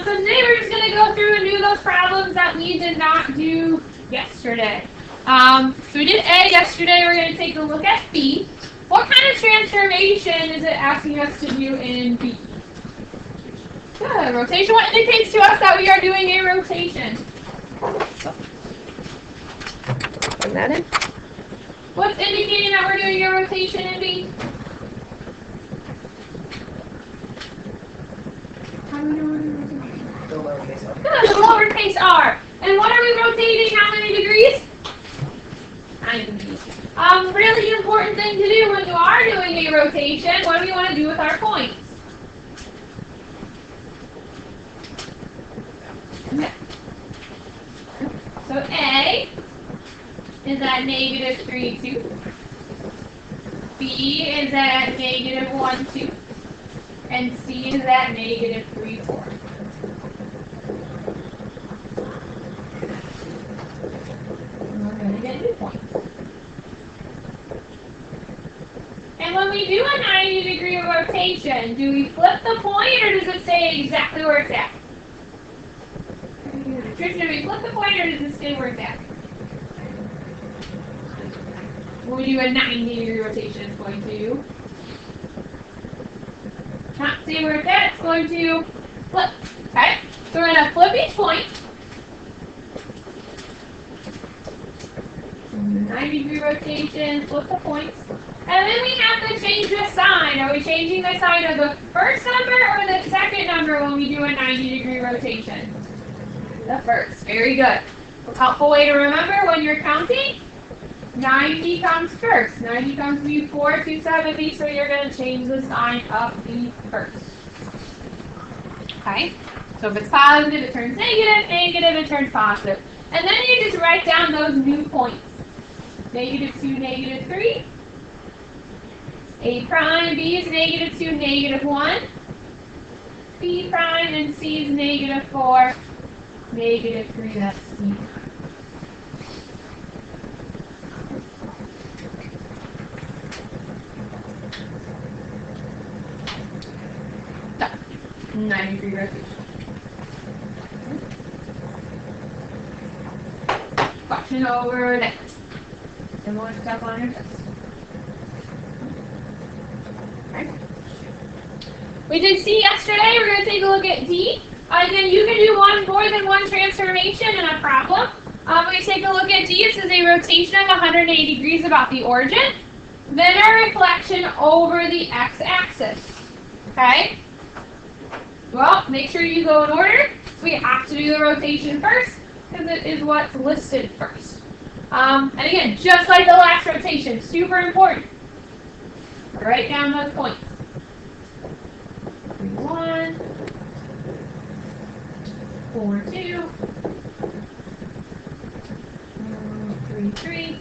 So today we're just going to go through and do those problems that we did not do yesterday. So we did A yesterday. We're going to take a look at B. What kind of transformation is it asking us to do in B? Good. Rotation. What indicates to us that we are doing a rotation? Bring that in. What's indicating that we're doing a rotation in B? The lowercase r. Good, the lowercase r. And what are we rotating how many degrees? 90 degrees. Really important thing to do when you are doing a rotation, what do we want to do with our points? Okay. So A is at -3, 2. B is at -1, 2. And C is at -3, 4. We're going to get new points. And when we do a 90-degree rotation, do we flip the point or does it stay exactly where it's at? Tristan, do we flip the point or does it stay where it's at? When we do a 90-degree rotation, it's going to not stay where it's at, it's going to flip. Okay? So we're going to flip each point. 90-degree rotation, flip the points. And then we have to change the sign. Are we changing the sign of the first number or the second number when we do a 90-degree rotation? The first. Very good. A helpful way to remember when you're counting, 90 comes first. 90 comes before 270, so you're going to change the sign of the first. Okay? So if it's positive, it turns negative. Negative, it turns positive. And then you just write down those new points. -2, -3. A prime, B is -2, -1. B prime and C is -4, -3, that's C. 90-degree rotation. Question over next. Similar stuff on your test. Okay. We did C yesterday. We're going to take a look at D. Again, you can do more than one transformation in a problem. We take a look at D. It says a rotation of 180 degrees about the origin, then a reflection over the x-axis. Okay? Well, make sure you go in order. We have to do the rotation first because it is what's listed first. And again, just like the last rotation, super important. Write down those points. 3, 1, 4, 2, 3, 3,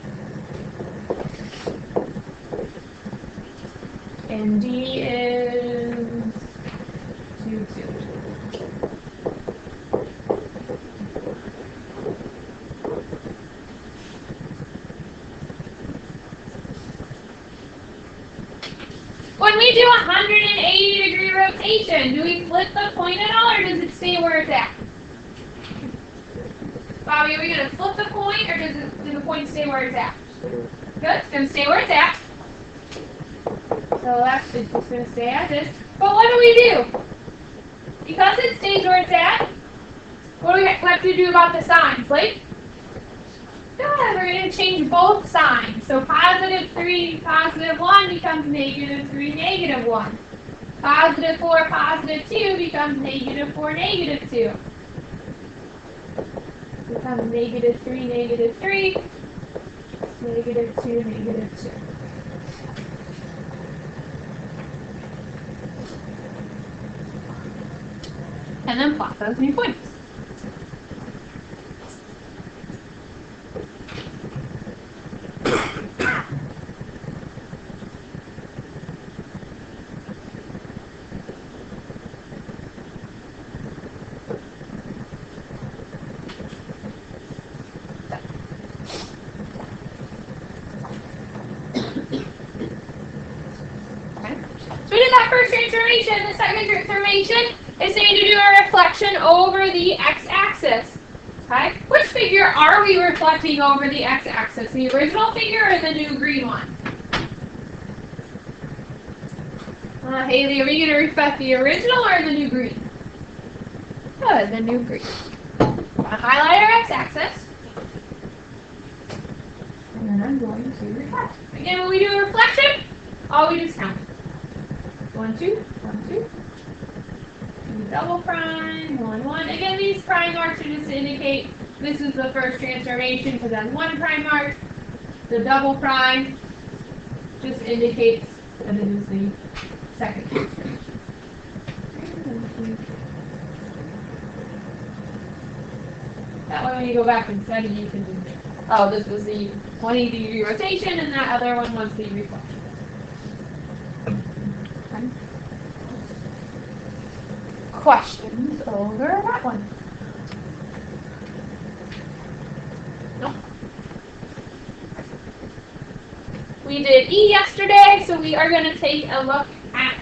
and D is 2, 2. When we do a 180-degree rotation, do we flip the point at all, or does it stay where it's at? Bobby, are we going to flip the point, or does the point stay where it's at? Good, it's going to stay where it's at. So that's just going to stay as is. But what do we do? Because it stays where it's at, what do we have to do about the signs, Blake? Good, we're going to change both signs. So +3, +1 becomes -3, -1. +4, +2 becomes -4, -2. Becomes -3, -3, -2, -2. And then plot those new points. So we did that first transformation. The second transformation It's saying to do a reflection over the x-axis. Okay? Which figure are we reflecting over the x-axis? The original figure or the new green one? Haley, are we going to reflect the original or the new green? Good, the new green. Highlight our x-axis. And then I'm going to reflect. Again, when we do a reflection, all we do is count. 1, 2, 1, 2. Double prime, 1, 1. Again, these prime marks are just to indicate this is the first transformation because that's 1 prime mark. The double prime just indicates that it is the second transformation. That way when you go back and study, you can do, oh, this was the 20-degree rotation and that other one was the reflection. Okay. Questions over that one? Nope. We did E yesterday, so we are going to take a look at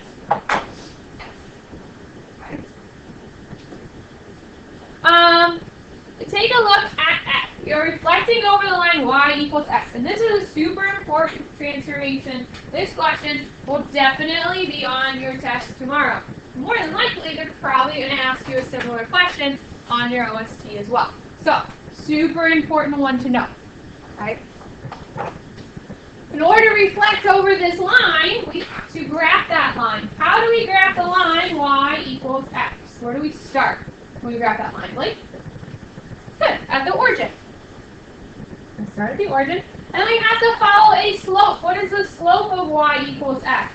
take a look at F. You're reflecting over the line y equals x. And this is a super important transformation. This question will definitely be on your test tomorrow. More than likely, they're probably going to ask you a similar question on your OST as well. So, super important one to know. Okay? In order to reflect over this line, we have to graph that line. How do we graph the line y equals x? Where do we start when we graph that line, Blake? Good, at the origin. Let's start at the origin. And we have to follow a slope. What is the slope of y equals x?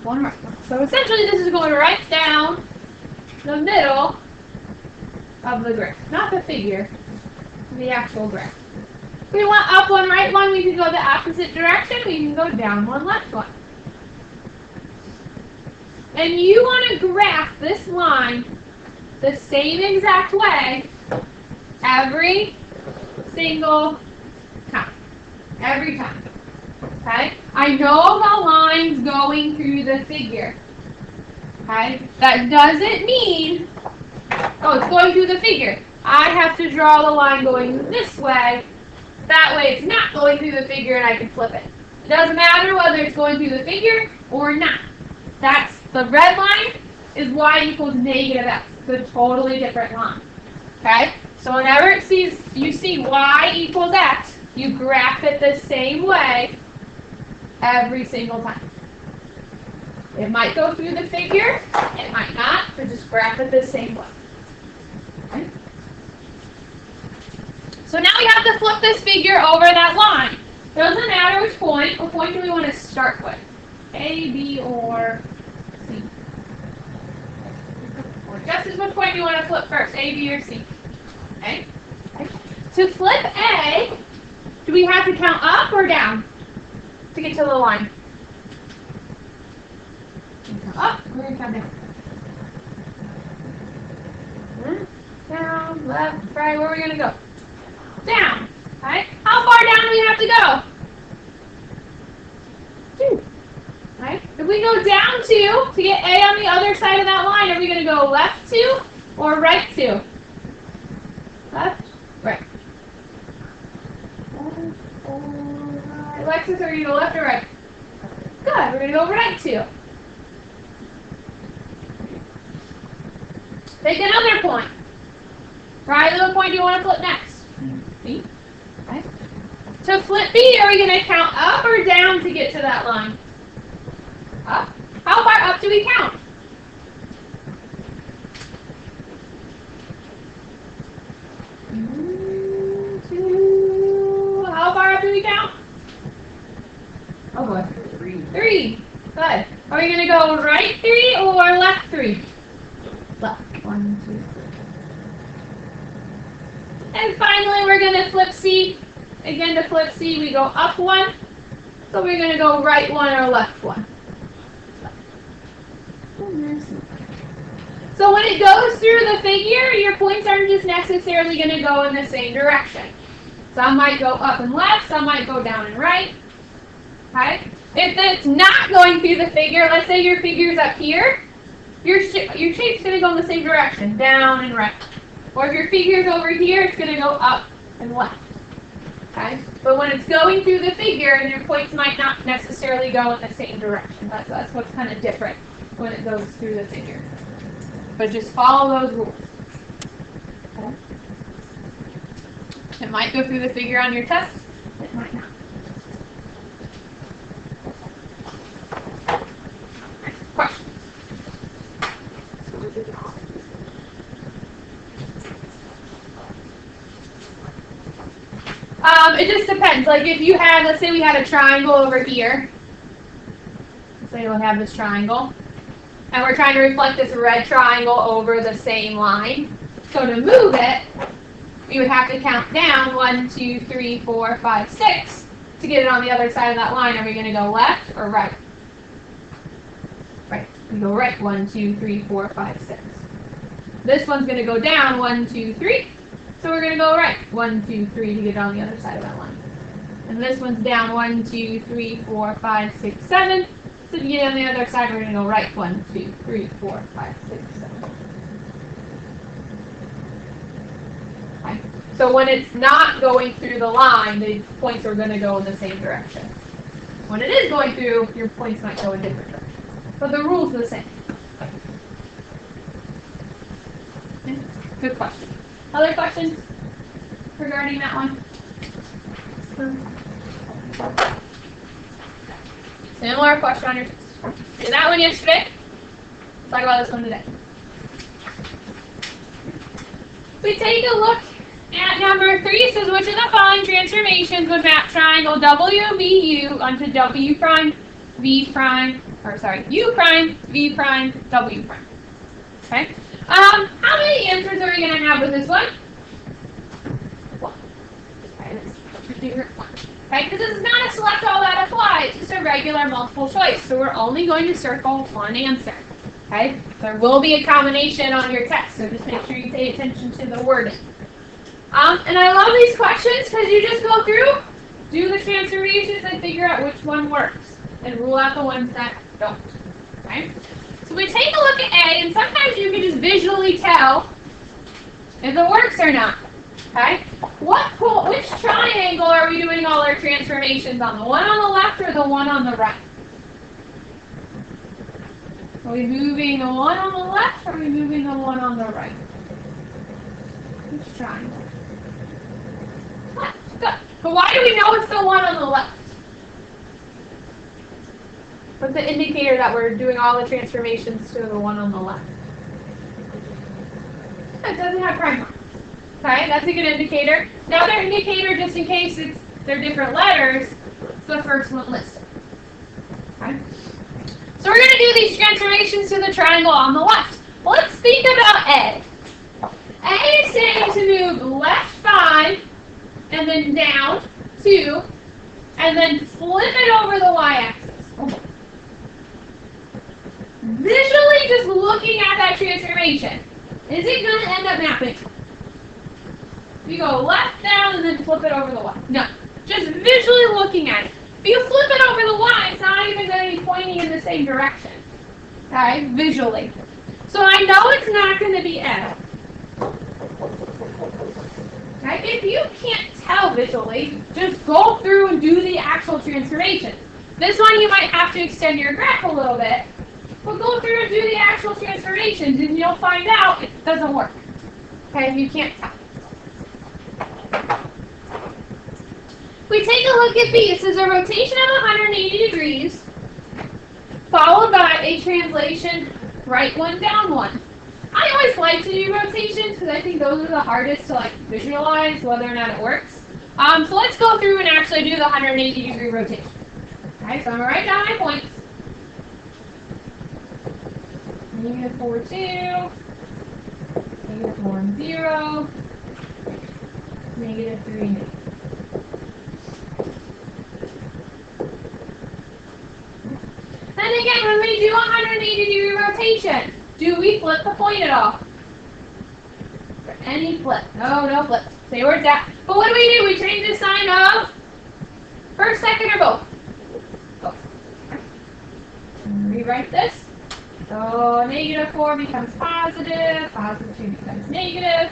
One right. So essentially this is going right down the middle of the graph. Not the figure, the actual graph. If we want up one, right one, we can go the opposite direction. We can go down one, left one. And you want to graph this line the same exact way every single time. Every time. Okay? I know the line's going through the figure. Okay? That doesn't mean, oh, it's going through the figure. I have to draw the line going this way. That way it's not going through the figure and I can flip it. It doesn't matter whether it's going through the figure or not. That's the red line is y equals negative x. It's a totally different line. Okay? So whenever you see y equals x, you graph it the same way every single time. It might go through the figure, it might not, but just graph it the same way. Okay? So now we have to flip this figure over that line. Doesn't matter which point. What point do we want to start with? A, B, or C? Or just as which point do you want to flip first? A, B, or C? Okay. To flip A, do we have to count up or down to get to the line? Count up, we're going to count down. Down, left, right, where are we going to go? Down. Okay. How far down do we have to go? 2. Okay. If we go down 2 to get A on the other side of that line, are we going to go left 2 or right 2? Left, right. Alexis, are you going to go left or right? Good. We're going to go right 2. Take another point. Riley, what point do you want to flip next? B. Okay. To flip B, are we going to count up or down to get to that line? Up. How far up do we count? 1, 2. How far up do we count? Oh boy. 3. 3. Good. Are we going to go right 3 or left 3? Left. 1, 2, 3. And finally, we're going to flip C. Again, to flip C, we go up 1. So we're going to go right 1 or left 1. So when it goes through the figure, your points aren't just necessarily going to go in the same direction. Some might go up and left, some might go down and right. Okay? If it's not going through the figure, let's say your figure's up here, your shape's going to go in the same direction, down and right. Or if your figure's over here, it's going to go up and left. Okay? But when it's going through the figure, your points might not necessarily go in the same direction. That's what's kind of different when it goes through the figure. But just follow those rules. Okay? It might go through the figure on your test. It might not. Question. It just depends. Like if you had, let's say we had a triangle over here. Let's say we have this triangle. And we're trying to reflect this red triangle over the same line. So to move it, we would have to count down 1, 2, 3, 4, 5, 6 to get it on the other side of that line. Are we going to go left or right? Right. We go right. 1, 2, 3, 4, 5, 6. This one's going to go down 1, 2, 3. So we're going to go right. 1, 2, 3 to get it on the other side of that line. And this one's down 1, 2, 3, 4, 5, 6, 7. So to get it on the other side, we're going to go right. 1, 2, 3, 4, 5, 6, 7. Okay. So when it's not going through the line, the points are going to go in the same direction. When it is going through, your points might go in different directions. But the rules are the same. Okay. Good question. Other questions regarding that one? Similar question on your test. Did that one yesterday? Let's talk about this one today. We take a look at number 3. It says, which of the following transformations would map triangle WVU onto W prime, V prime, or sorry, U prime, V prime, W prime. Okay? How many answers are we going to have with this one? 1. Okay, because this is not a select all that apply, it's just a regular multiple choice. So we're only going to circle one answer. Okay? There will be a combination on your test, so just make sure you pay attention to the wording. And I love these questions because you just go through, do the transformations, and figure out which one works, and rule out the ones that don't. Okay? So we take a look at A, and sometimes you can just visually tell if it works or not. Okay? Which triangle are we doing all our transformations on? The one on the left or the one on the right? Are we moving the one on the left or are we moving the one on the right? Which triangle? Left. Good. But why do we know it's the one on the left? What's the indicator that we're doing all the transformations to the one on the left? It doesn't have prime marks. Okay, that's a good indicator. Another indicator, just in case they're different letters, it's the first one listed. Okay. So we're going to do these transformations to the triangle on the left. Well, let's think about A. A is saying to move left 5, and then down 2, and then flip it over the y-axis. Visually, just looking at that transformation, is it going to end up mapping? You go left down and then flip it over the y. No, just visually looking at it. If you flip it over the y, it's not even going to be pointing in the same direction. Okay, visually. So I know it's not going to be F. Okay, if you can't tell visually, just go through and do the actual transformation. This one you might have to extend your graph a little bit, but go through and do the actual transformations and you'll find out it doesn't work. Okay, if you can't tell. We take a look at B. This is a rotation of 180 degrees, followed by a translation, right one, down one. I always like to do rotations because I think those are the hardest to visualize whether or not it works. So let's go through and actually do the 180 degree rotation. Okay, so I'm going to write down my points. -4, 2, -1, 0, -3, -. And again, when we do a 180 degree rotation, do we flip the point at all? For any flip? No flip. Stay where it's at. But what do? We change the sign of first, second, or both? Both. Rewrite this. So negative 4 becomes positive, positive 2 becomes negative.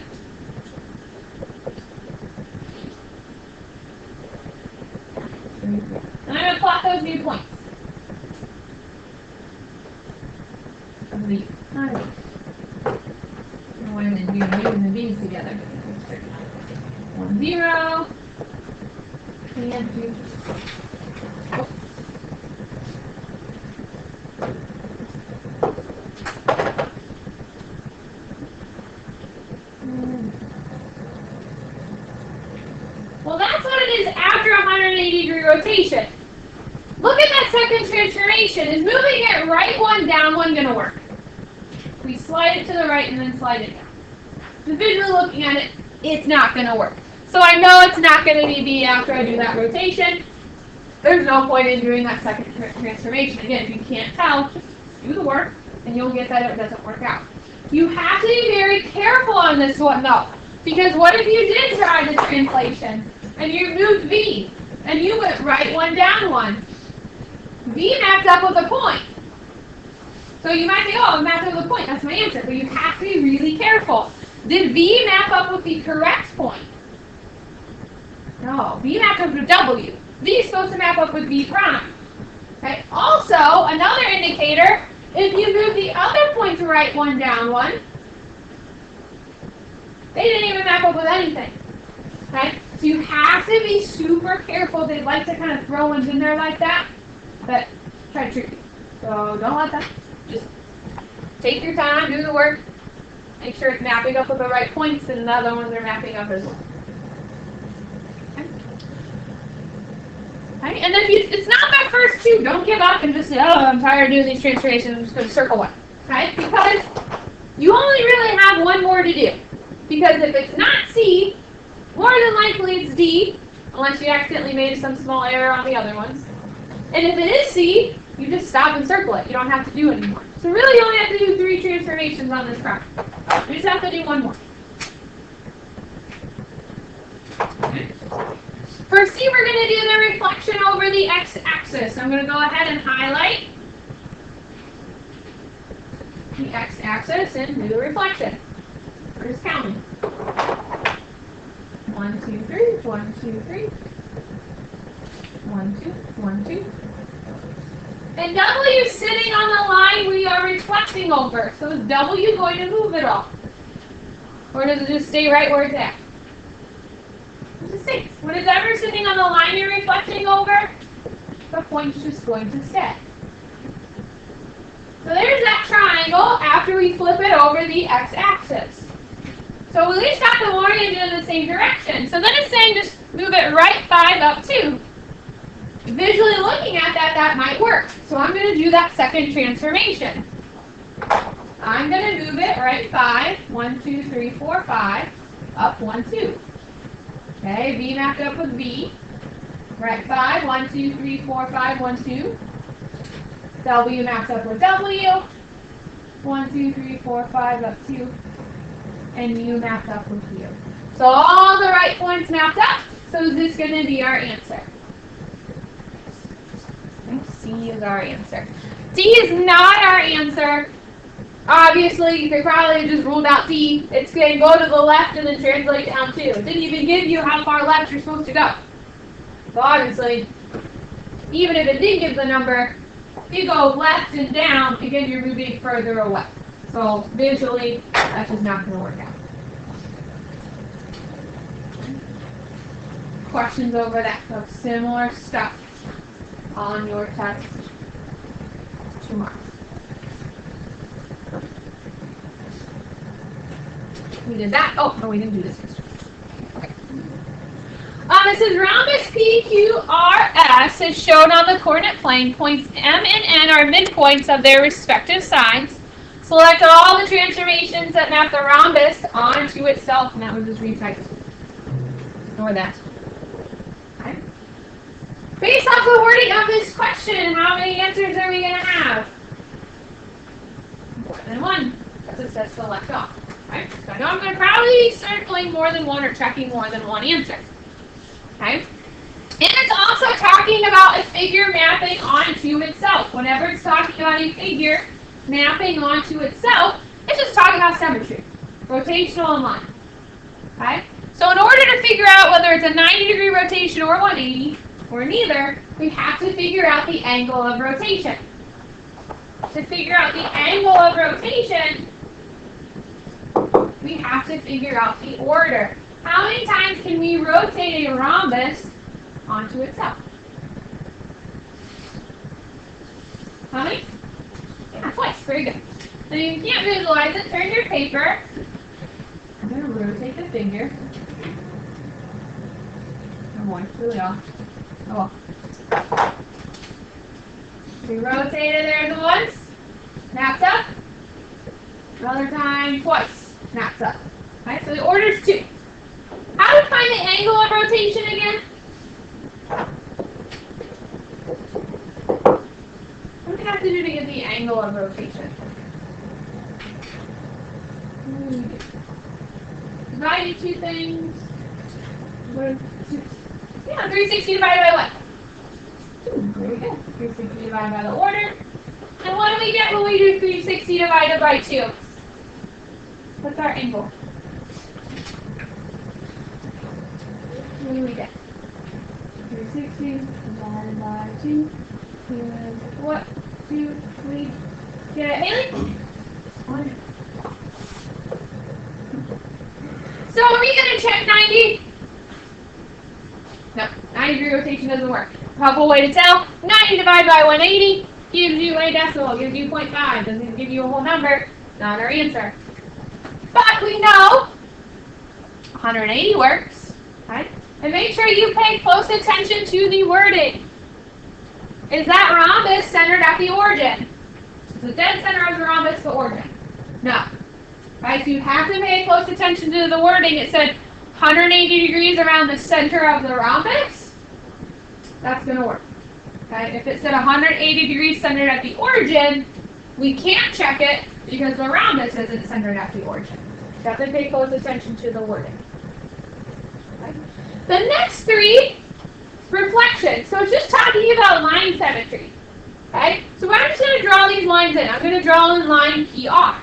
And I'm going to plot those new points. Of the Why am I doing U's and B's together? 1, 0. And 2. Oh. Well, that's what it is after 180-degree rotation. Look at that second transformation. Is moving it right one, down one going to work? We slide it to the right and then slide it down. Just visually looking at it, it's not going to work. So I know it's not going to be B after I do that rotation. There's no point in doing that second transformation. Again, if you can't tell, just do the work and you'll get that it doesn't work out. You have to be very careful on this one though. Because what if you did try the translation and you moved V and you went right one, down one? V mapped up with a point. So you might say, oh, it mapped up with a point. That's my answer. But you have to be really careful. Did V map up with the correct point? No. V mapped up with W. V is supposed to map up with V prime. Okay. Also, another indicator, if you move the other points right one, down one, they didn't even map up with anything. Okay? So you have to be super careful. They like to kind of throw ones in there like that, but try to trick you. So don't let that. Just take your time, do the work, make sure it's mapping up with the right points, and the other ones are mapping up as well. Okay? And then if it's not my first two, don't give up and just say, oh, I'm tired of doing these transformations, I'm just going to circle one. Okay? Because you only really have one more to do. Because if it's not C, more than likely it's D, unless you accidentally made some small error on the other ones. And if it is C, you just stop and circle it. You don't have to do it anymore. So really you only have to do 3 transformations on this problem. You just have to do one more. For C, we're going to do the reflection over the x-axis. I'm going to go ahead and highlight the x-axis and do the reflection. We're just counting. 1, 2, 3, 1, 2, 3. 1, 2, 1, 2. And W sitting on the line we are reflecting over. So is W going to move at all? Or does it just stay right where it's at? It just stays. When it's ever sitting on the line you're reflecting over, the point's just going to stay. So there's that triangle after we flip it over the x-axis. So we at least got them oriented in the same direction. So then it's saying just move it right 5 up 2. Visually looking at that, that might work. So I'm going to do that second transformation. I'm going to move it right 5, 1, 2, 3, 4, 5, up 1, 2. Okay, V mapped up with V. Right 5, 1, 2, 3, 4, 5, 1, 2. W mapped up with W. 1, 2, 3, 4, 5, up 2. And U mapped up with U. So all the right points mapped up. So this is going to be our answer. C is our answer. D is not our answer. Obviously, they probably just ruled out D. It's going to go to the left and then translate down 2. It didn't even give you how far left you're supposed to go. So obviously, even if it did give the number, if you go left and down, again, you're moving further away. So visually, that's just not going to work out. Questions over that? So similar stuff on your test tomorrow. We did that. Oh, no, we didn't do this. Okay. It says rhombus PQRS is shown on the coordinate plane. Points M and N are midpoints of their respective sides. Select all the transformations that map the rhombus onto itself, and that was just retyped. Ignore that. Okay. Based off the wording of this question, how many answers are we going to have? More than one, because it says select all. Okay. So I know I'm going to probably be circling more than one or checking more than one answer. Okay. And it's also talking about a figure mapping onto itself. Whenever it's talking about a figure, mapping onto itself. It's just talking about symmetry, rotational and line. Okay? So in order to figure out whether it's a 90-degree rotation or 180, or neither, we have to figure out the angle of rotation. To figure out the angle of rotation, we have to figure out the order. How many times can we rotate a rhombus onto itself? How many? Yeah, twice. Very good. So you can't visualize it. Turn your paper. I'm going to rotate the figure. Oh boy, it's really off. Oh well. We rotated there once. Snaps up. Another time, twice. Snaps up. Alright, so the order is 2. How to find the angle of rotation again? What do we have to do to get the angle of rotation? Divide into 2 things. Yeah, 360 divided by what? 2. Very good. 360 divided by the order. And what do we get when we do 360 divided by 2? What's our angle? What do we get? 360 divided by 2 is what? 2, 3. Get it, Haley? 1. So are we going to check 90? No, 90-degree rotation doesn't work. Helpful way to tell, 90 divided by 180 gives you a decimal, gives you 0.5, doesn't give you a whole number, not our answer. But we know 180 works, right? And make sure you pay close attention to the wording. Is that rhombus centered at the origin? Is the dead center of the rhombus the origin? No. Right, so you have to pay close attention to the wording. It said 180 degrees around the center of the rhombus. That's going to work. Okay? If it said 180 degrees centered at the origin, we can't check it because the rhombus isn't centered at the origin. You have to pay close attention to the wording. Okay? The next 3, reflection. So it's just talking about line symmetry. Okay? So I'm just going to draw these lines in. I'm going to draw in line PR.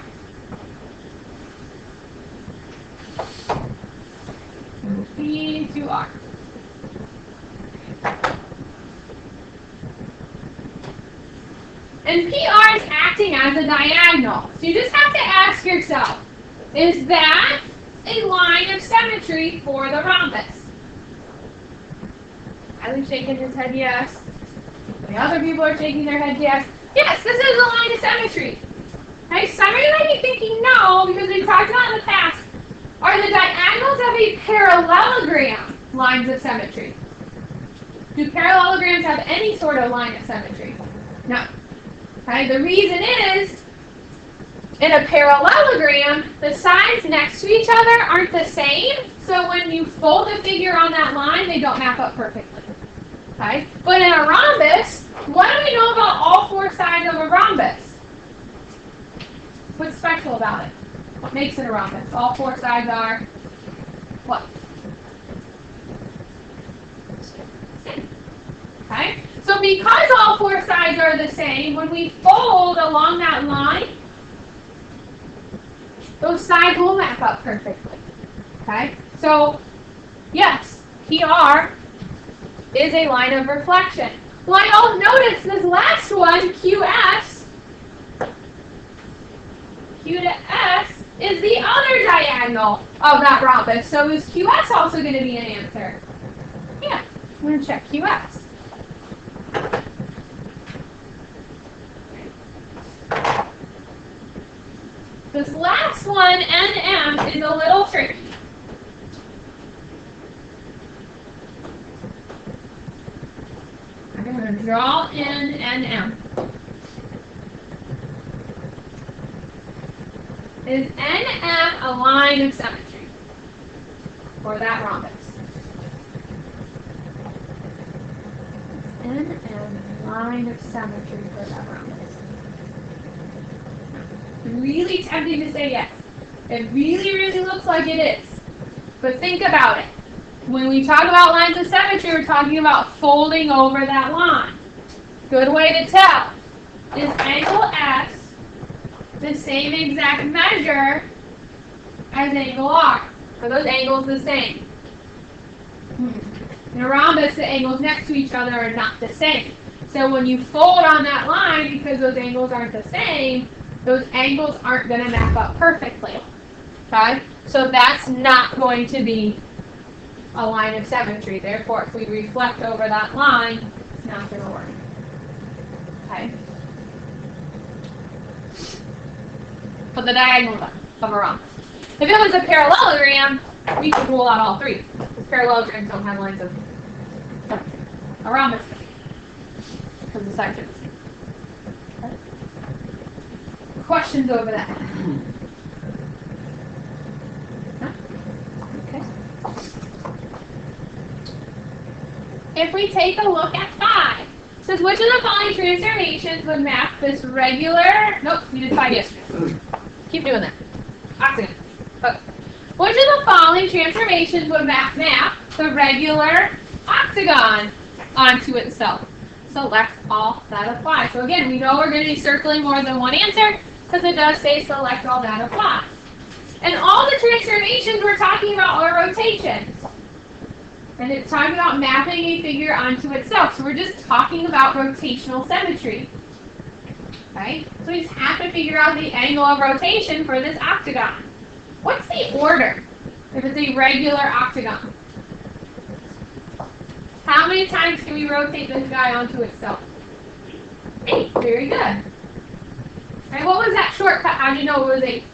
P to R. And PR is acting as a diagonal. So you just have to ask yourself, is that a line of symmetry for the rhombus? Kyle's shaking his head yes. The other people are shaking their head yes. Yes, this is a line of symmetry. Okay, some of you might be thinking no, because we talked about in the past, are the diagonals of a parallelogram lines of symmetry? Do parallelograms have any sort of line of symmetry? No. Okay, the reason is, in a parallelogram, the sides next to each other aren't the same, so when you fold the figure on that line, they don't map up perfectly. Okay? But in a rhombus, what do we know about all 4 sides of a rhombus? What's special about it? What makes it a rhombus? All 4 sides are what? Okay? So because all 4 sides are the same, when we fold along that line, those sides will map up perfectly. Okay? So, yes, PR is a line of reflection. Well, you'll notice this last one, QS, Q to S, is the other diagonal of that rhombus. So is QS also going to be an answer? Yeah, I'm going to check QS. This last one, NM, is a little tricky. I'm going to draw in NM. Is NM a line of symmetry for that rhombus? NM a line of symmetry for that rhombus? Really tempting to say yes. It really, really looks like it is. But think about it. When we talk about lines of symmetry, we're talking about folding over that line. Good way to tell. Is angle S the same exact measure as angle R. Are those angles the same? In a rhombus, the angles next to each other are not the same. So when you fold on that line, because those angles aren't the same, those angles aren't going to map up perfectly. Okay? So that's not going to be a line of symmetry. Therefore, if we reflect over that line, it's not going to work. Okay? For the diagonal of a rhombus. If it was a parallelogram, we could rule out all three. Because parallelograms don't have lines of symmetry. A rhombus does. Because the sides are the same. Okay. Questions over that? No? Okay. If we take a look at 5, it says which of the following transformations would map this regular? Nope, we did 5 yesterday. Keep doing that. Octagon. Okay. Which of the following transformations would map the regular octagon onto itself? Select all that apply. So again, we know we're going to be circling more than one answer because it does say select all that apply. And all the transformations we're talking about are rotations. And it's talking about mapping a figure onto itself. So we're just talking about rotational symmetry. Okay? So we just have to figure out the angle of rotation for this octagon. What's the order if it's a regular octagon? How many times can we rotate this guy onto itself? 8. Very good. Right, what was that shortcut? How do you know it was 8?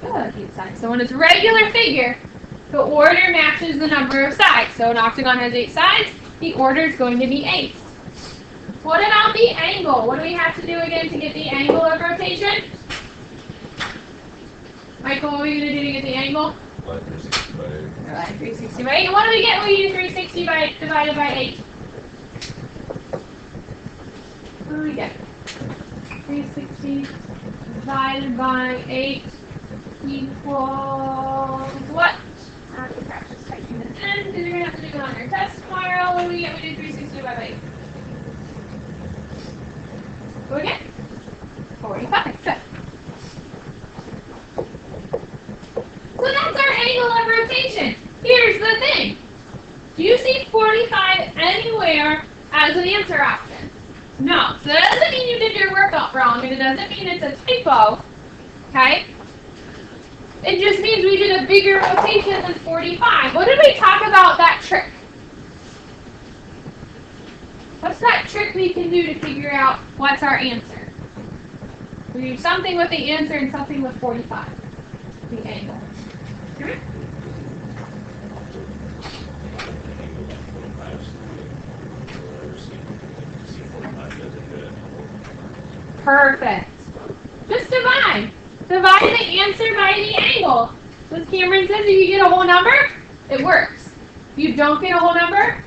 Good, 8 sides. So when it's a regular figure, the order matches the number of sides. So an octagon has 8 sides. The order is going to be 8. What about the angle? What do we have to do again to get the angle of rotation? Michael, what are we going to do to get the angle? Line 360 by 8. Line 360 by 8. And what do we get when we do 360 divided by 8? What do we get? 360 divided by 8 equals what? I have to practice typing this in because you're going to have to do it on your test tomorrow. What do we get when we do 360 divided by 8? What do we get? 45. Good. So that's our angle of rotation. Here's the thing. Do you see 45 anywhere as an answer option? No. So that doesn't mean you did your work out wrong, and it doesn't mean it's a typo. Okay? It just means we did a bigger rotation than 45. What did we talk about that trick? What's that trick we can do to figure out what's our answer? We do something with the answer and something with 45. The angle. Perfect. Just divide. Divide the answer by the angle. As Cameron says, if you get a whole number, it works. If you don't get a whole number,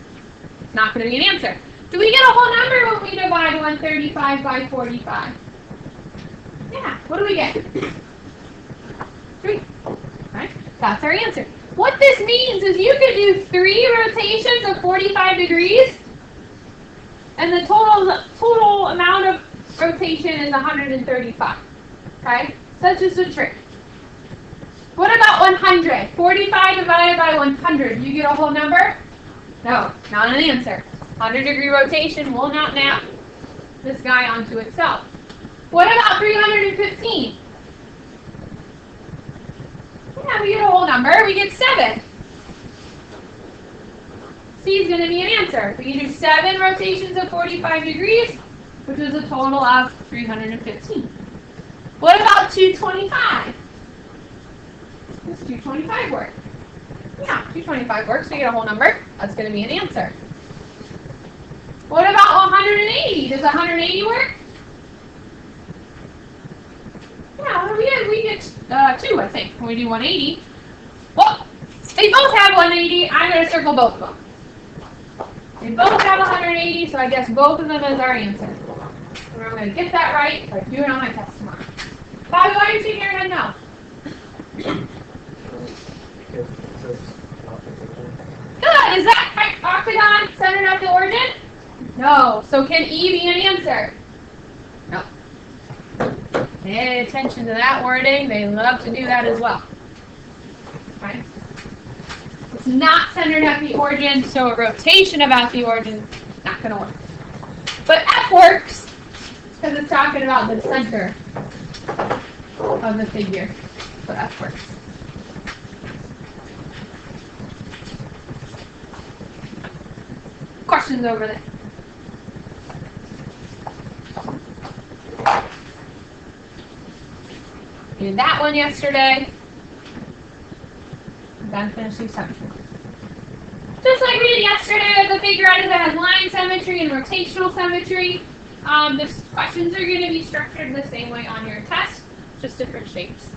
it's not going to be an answer. Do we get a whole number when we divide 135 by 45? Yeah. What do we get? 3. Right? That's our answer. What this means is you could do 3 rotations of 45 degrees, and the total amount of rotation is 135. Okay? That's just a trick. What about 100? 45 divided by 100. You get a whole number? No, not an answer. 100-degree rotation will not map this guy onto itself. What about 315? Yeah, we get a whole number. We get 7. C is going to be an answer. We can do 7 rotations of 45 degrees, which is a total of 315. What about 225? Does 225 work? Yeah, 225 works. We get a whole number. That's going to be an answer. What about 180? Does 180 work? Yeah, we get 2, I think, when we do 180. Well, they both have 180. I'm going to circle both of them. They both have 180, so I guess both of them is our answer. And I'm going to get that right if I do it on my test tomorrow. Bobby, why are you shaking your head no? Good. Is that octagon centered at the origin? No. So can E be an answer? No. Pay attention to that wording. They love to do that as well. Right? It's not centered at the origin, so a rotation about the origin is not going to work. But F works because it's talking about the center of the figure. So F works. Questions over there? We did that one yesterday. I'm done finishing symmetry. Just like we did yesterday with the figure either that has line symmetry and rotational symmetry, the questions are going to be structured the same way on your test, just different shapes.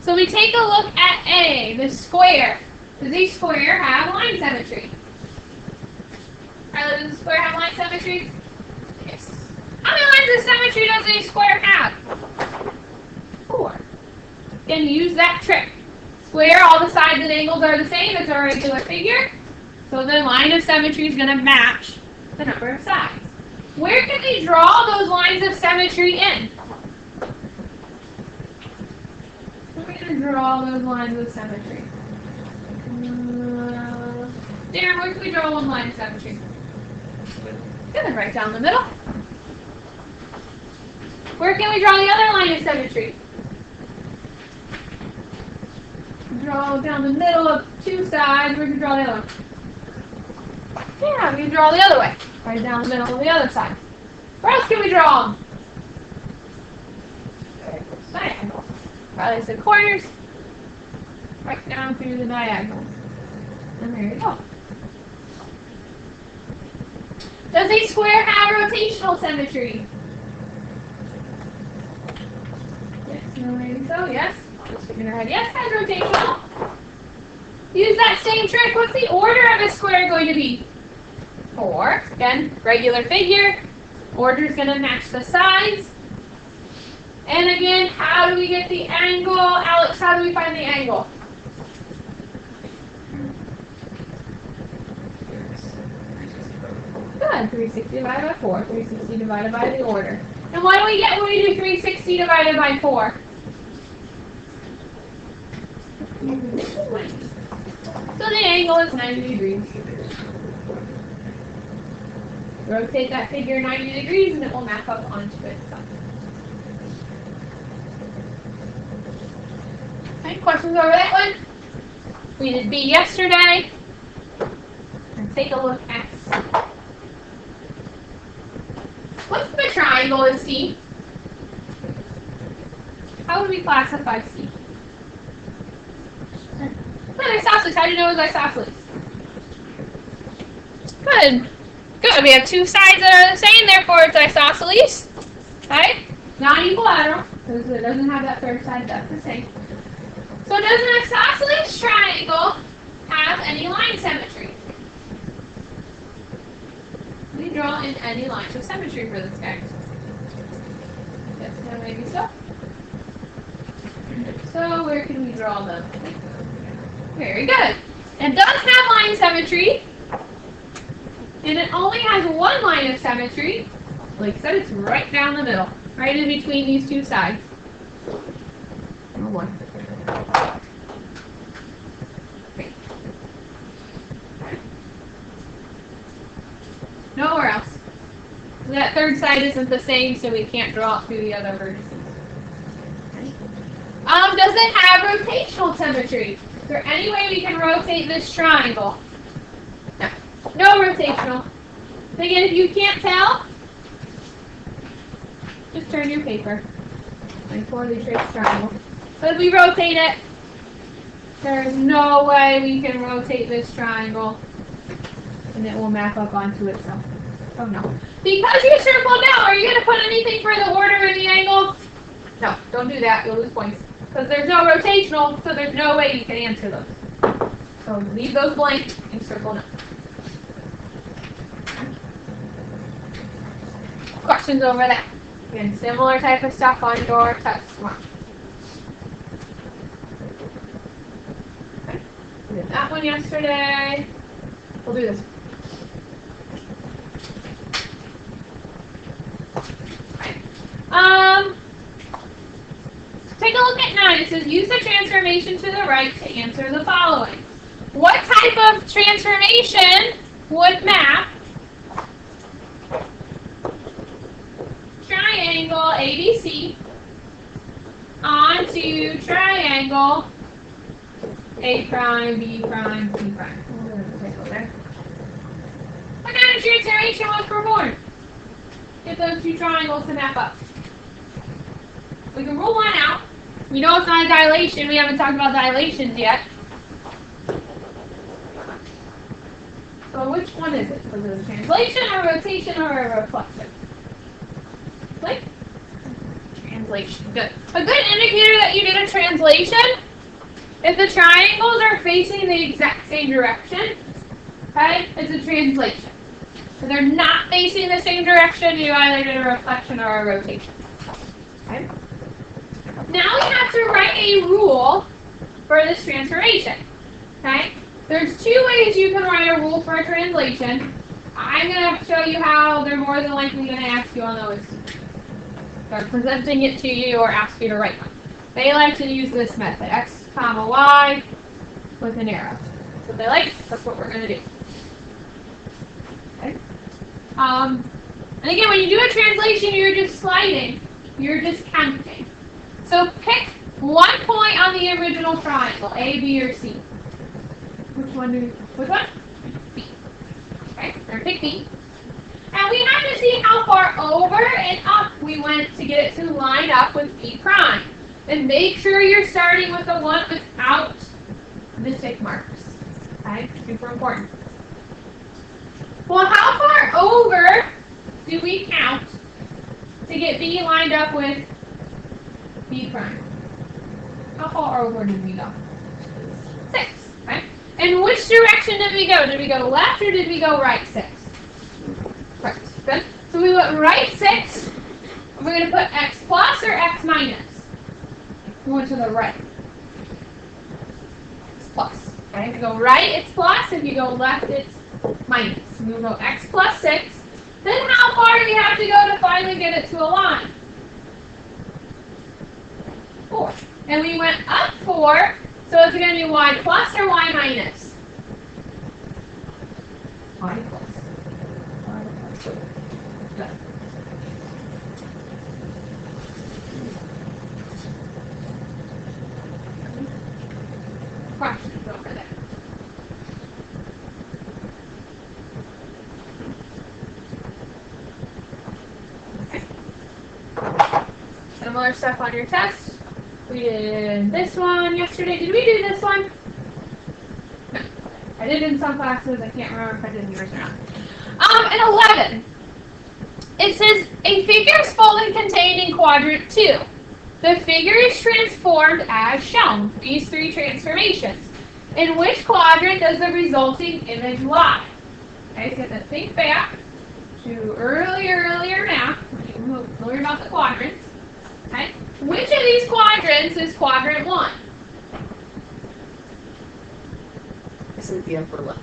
So we take a look at A, the square. Does a square have line symmetry? Does a square have line symmetry? Yes. How many lines of symmetry does a square have? 4. Again, use that trick. Square, all the sides and angles are the same. It's a regular figure. So the line of symmetry is going to match the number of sides. Where can we draw those lines of symmetry in? We're going to draw those lines of symmetry. Darren, where can we draw one line of symmetry? Good, right down the middle. Where can we draw the other line of symmetry? Draw down the middle of two sides. Where can we draw the other one? Yeah, we can draw the other way. Right down the middle of the other side. Where else can we draw them? Diagonal. Right, the corners. Right down through the diagonal. And there you go. Does a square have rotational symmetry? Yes, no, maybe so, yes. Just shaking her head. Yes, has rotational. Use that same trick. What's the order of a square going to be? 4. Again, regular figure. Order is going to match the sides. And again, how do we get the angle? Alex, how do we find the angle? Good. 360 divided by 4. 360 divided by the order. And what do we get when we do 360 divided by 4? So the angle is 90 degrees. Rotate that figure 90 degrees and it will map up onto itself. Any questions over that one? We did B yesterday. And take a look at C. What's the triangle in C? How would we classify C? Good, isosceles. How do you know it's isosceles? Good. Good. We have two sides that are the same, therefore it's isosceles. Okay? Non-equilateral, because it doesn't have that third side that's the same. So does an isosceles triangle have any line symmetry? We draw in any lines of symmetry for this guy. Yes, no, maybe so. So where can we draw them? Very good. It does have line symmetry, and it only has one line of symmetry. Like I said, it's right down the middle, right in between these two sides. Number 1. Okay. Nowhere else. That third side isn't the same, so we can't draw it through the other vertices. Does it have rotational symmetry? Is there any way we can rotate this triangle? No. No rotational. Again, if you can't tell, just turn your paper. Like poorly traced triangle. But if we rotate it, there's no way we can rotate this triangle and it will map up onto itself. Oh no. Because you circled out, are you going to put anything for the order and the angle? No, don't do that. You'll lose points. Because there's no rotational, so there's no way you can answer those. So leave those blank and circle no. Questions over that? Again, similar type of stuff on your test tomorrow. Okay. We did that one yesterday. We'll do this. Okay. 9, it says use the transformation to the right to answer the following. What type of transformation would map triangle ABC onto triangle A prime, B prime, C prime? What kind of transformation was performed? Get those two triangles to map up. We can rule one out. We know it's not a dilation. We haven't talked about dilations yet. So which one is it? Was it a translation, a rotation, or a reflection? Like translation. Good. A good indicator that you did a translation, if the triangles are facing the exact same direction, okay, it's a translation. If they're not facing the same direction, you either did a reflection or a rotation. Okay? Now we have to write a rule for this transformation. Okay? There's two ways you can write a rule for a translation. I'm going to show you how they're more than likely going to ask you on those. They're presenting it to you or ask you to write one. They like to use this method, x comma y with an arrow. That's what they like. That's what we're going to do. Okay? And again, when you do a translation, you're just sliding. You're just counting. So pick one point on the original triangle, A, B, or C. Which one? B. Okay, or pick B. And we have to see how far over and up we went to get it to line up with B prime. And make sure you're starting with the one without the tick marks. Okay, super important. Well, how far over do we count to get B lined up with B prime? How far over did we go? 6. Okay. And which direction did we go? Did we go left or did we go right 6? Right. Good. So we went right 6. We're going to put x plus or x minus? We went to the right. X plus. Okay. If you go right, it's plus. If you go left, it's minus. We will go x plus 6. Then how far do we have to go to finally get it to align? 4. And we went up 4, so it's going to be y plus or y minus? Y plus. Y plus. Good. Questions over there? Okay. Similar stuff on your test. We did this one yesterday. Did we do this one? No. I did in some classes. I can't remember if I did in yours or not. In 11, it says a figure is folded contained in quadrant 2. The figure is transformed as shown. These 3 transformations. In which quadrant does the resulting image lie? Okay, so you have to think back to earlier math. We'll learn about the quadrants. Okay. Which of these quadrants is quadrant 1? This is the upper left.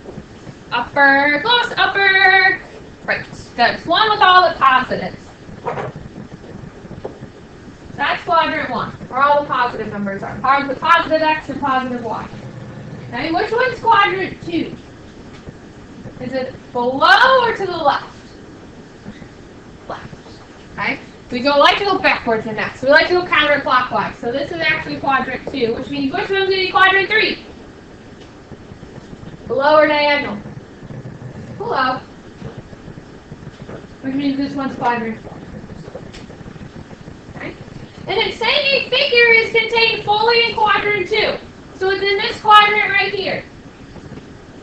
Upper, close, upper. Right. That's one with all the positives. That's quadrant 1, where all the positive numbers are. Positive x and positive y. Okay, which one's quadrant 2? Is it below or to the left? Left. Okay. We like to go backwards in that. So we like to go counterclockwise. So this is actually quadrant 2, which means which one's going to be quadrant 3? Below or diagonal? Below. Which means this one's quadrant 4. Okay. And it's saying a figure is contained fully in quadrant 2. So it's in this quadrant right here.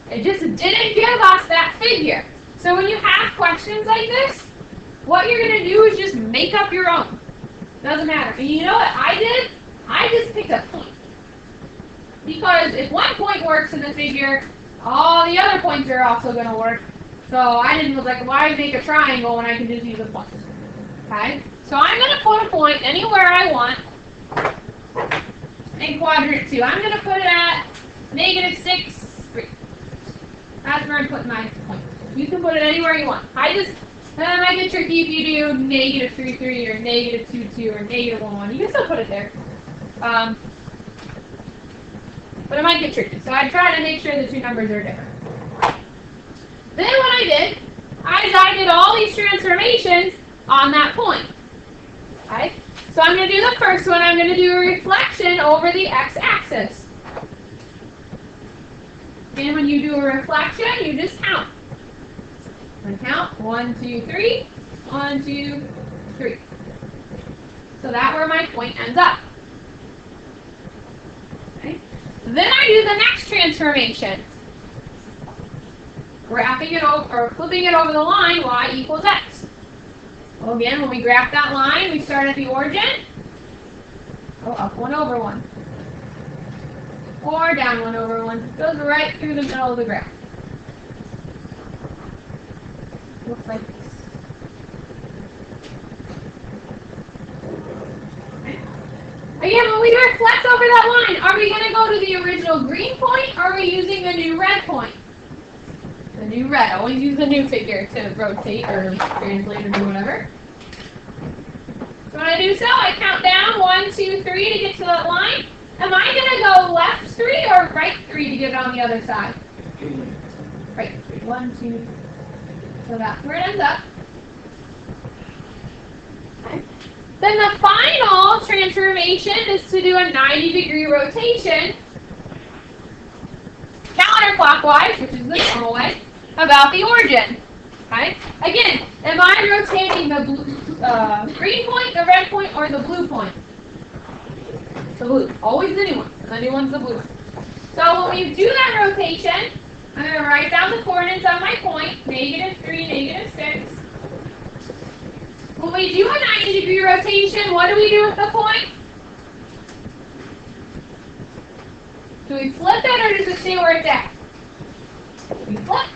It just didn't give us that figure. So when you have questions like this, what you're going to do is just make up your own. Doesn't matter. And you know what I did? I just picked a point. Because if one point works in the figure, all the other points are also going to work. So I didn't look like, why make a triangle when I can just use a point? Okay? So I'm going to put a point anywhere I want in quadrant 2. I'm going to put it at -6, 3. That's where I'm putting my point. You can put it anywhere you want. That might get tricky if you do -3, 3 or -2, 2 or -1, 1. You can still put it there. but it might get tricky. So I try to make sure the two numbers are different. Then what I did, I did all these transformations on that point. Okay? So I'm going to do the first one. I'm going to do a reflection over the x-axis. And when you do a reflection, you just count. And count 1, 2, 3, 1, 2, 3. So that's where my point ends up. Okay. Then I do the next transformation. Graphing it over, or flipping it over the line, y equals x. Well, again, when we graph that line, we start at the origin. Go up 1 over 1. Or down 1 over 1. Goes right through the middle of the graph. Looks like this. Again, when we reflect over that line, are we going to go to the original green point, or are we using the new red point? The new red. Always use the new figure to rotate or translate or do whatever. So when I do so, I count down 1, 2, 3 to get to that line. Am I going to go left 3 or right 3 to get it on the other side? Right 3. 1, 2. So that's where it ends up. Okay. Then the final transformation is to do a 90-degree rotation counterclockwise, which is the normal way, about the origin. Okay? Again, am I rotating the green point, the red point, or the blue point? The blue. Always the new one. The new one's the blue one. So when we do that rotation, I'm going to write down the coordinates of my point, -3, -6. When we do a 90-degree rotation, what do we do with the point? Do we flip it or does it stay where it's at? We flip.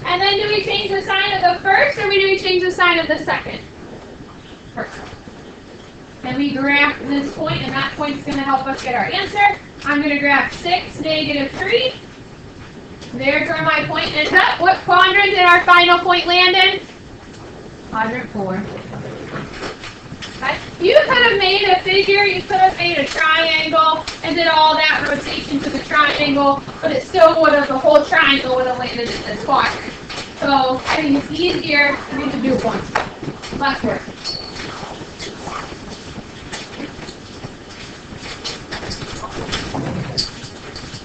And then do we change the sign of the first or do we change the sign of the second? First. Then we graph this point, and that point's going to help us get our answer. I'm going to graph 6, -3. There's where my point ends up. What quadrant did our final point land in? Quadrant 4. Okay. You could have made a figure, you could have made a triangle, and did all that rotation to the triangle, but it still would have, the whole triangle would have landed in this quadrant. So I think it's easier for me to do one. Less work.